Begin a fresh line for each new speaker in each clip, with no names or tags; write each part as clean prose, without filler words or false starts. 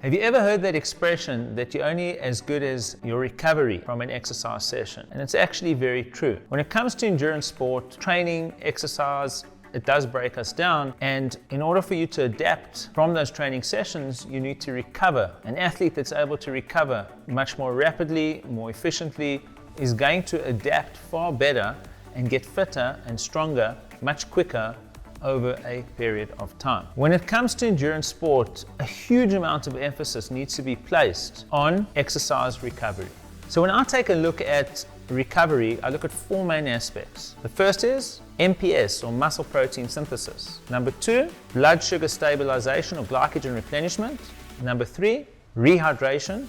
Have you ever heard that expression that you're only as good as your recovery from an exercise session? And it's actually very true. When it comes to endurance sport, training, exercise, it does break us down, and in order for you to adapt from those training sessions, you need to recover. An athlete that's able to recover much more rapidly, more efficiently, is going to adapt far better and get fitter and stronger much quicker over a period of time. When it comes to endurance sport, a huge amount of emphasis needs to be placed on exercise recovery. So when I take a look at recovery, I look at four main aspects. The first is MPS, or muscle protein synthesis. Number 2, blood sugar stabilization, or glycogen replenishment. Number 3, rehydration.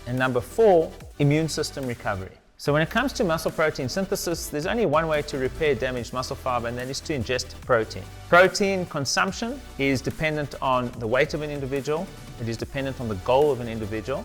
And number 4, immune system recovery. So when it comes to muscle protein synthesis, there's only one way to repair damaged muscle fiber, and that is to ingest protein. Protein consumption is dependent on the weight of an individual, it is dependent on the goal of an individual,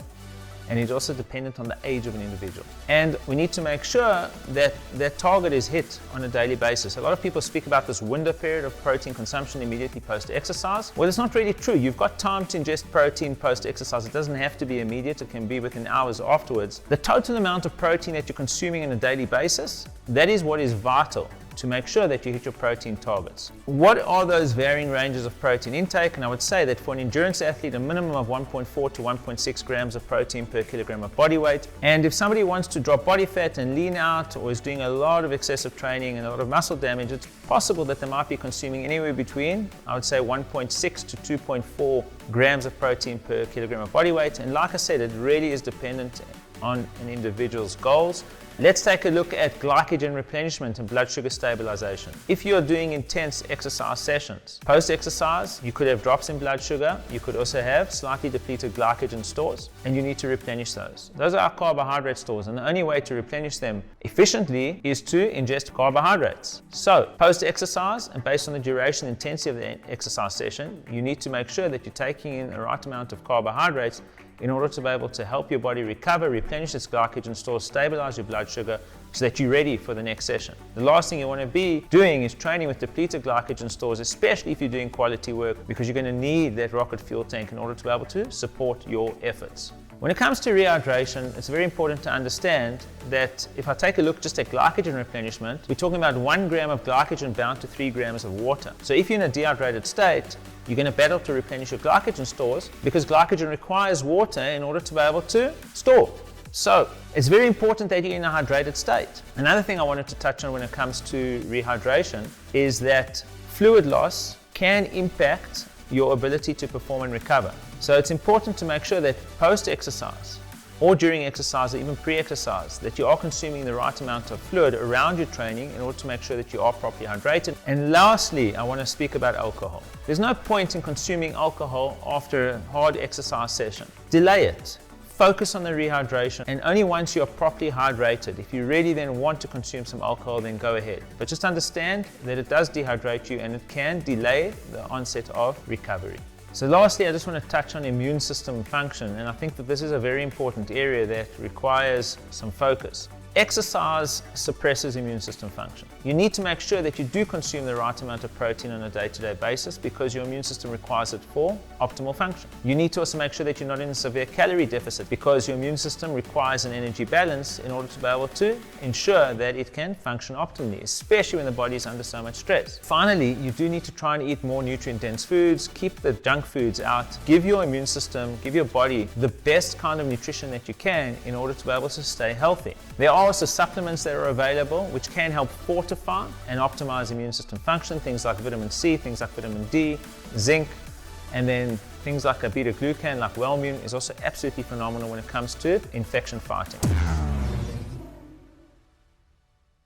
and it's also dependent on the age of an individual. And we need to make sure that that target is hit on a daily basis. A lot of people speak about this window period of protein consumption immediately post-exercise. Well, it's not really true. You've got time to ingest protein post-exercise. It doesn't have to be immediate. It can be within hours afterwards. The total amount of protein that you're consuming on a daily basis, that is what is vital to make sure that you hit your protein targets. What are those varying ranges of protein intake? And I would say that for an endurance athlete, a minimum of 1.4 to 1.6 grams of protein per kilogram of body weight. And if somebody wants to drop body fat and lean out, or is doing a lot of excessive training and a lot of muscle damage, it's possible that they might be consuming anywhere between, I would say, 1.6 to 2.4 grams of protein per kilogram of body weight. And like I said, it really is dependent on an individual's goals. Let's take a look at glycogen replenishment and blood sugar stabilization. If you're doing intense exercise sessions, post-exercise, you could have drops in blood sugar. You could also have slightly depleted glycogen stores, and you need to replenish those. Those are our carbohydrate stores, and the only way to replenish them efficiently is to ingest carbohydrates. So, post-exercise, and based on the duration and intensity of the exercise session, you need to make sure that you're taking in the right amount of carbohydrates in order to be able to help your body recover, replenish its glycogen stores, stabilize your blood sugar so that you're ready for the next session. The last thing you want to be doing is training with depleted glycogen stores, especially if you're doing quality work, because you're going to need that rocket fuel tank in order to be able to support your efforts. When it comes to rehydration, it's very important to understand that if I take a look just at glycogen replenishment, we're talking about 1 gram of glycogen bound to 3 grams of water. So if you're in a dehydrated state, you're going to battle to replenish your glycogen stores because glycogen requires water in order to be able to store. So it's very important that you're in a hydrated state. Another thing I wanted to touch on when it comes to rehydration is that fluid loss can impact your ability to perform and recover. So it's important to make sure that post-exercise or during exercise or even pre-exercise that you are consuming the right amount of fluid around your training in order to make sure that you are properly hydrated. And lastly, I want to speak about alcohol. There's no point in consuming alcohol after a hard exercise session. Delay it. Focus on the rehydration, and only once you are properly hydrated, if you really then want to consume some alcohol, then go ahead. But just understand that it does dehydrate you and it can delay the onset of recovery. So lastly, I just want to touch on immune system function, and I think that this is a very important area that requires some focus. Exercise suppresses immune system function. You need to make sure that you do consume the right amount of protein on a day-to-day basis because your immune system requires it for optimal function. You need to also make sure that you're not in a severe calorie deficit because your immune system requires an energy balance in order to be able to ensure that it can function optimally, especially when the body is under so much stress. Finally, you do need to try and eat more nutrient-dense foods, keep the junk foods out, give your immune system, give your body the best kind of nutrition that you can in order to be able to stay healthy. There are also supplements that are available which can help fortify and optimize immune system function, things like vitamin C, things like vitamin D, zinc, and then things like a beta-glucan like Wellmune is also absolutely phenomenal when it comes to infection fighting.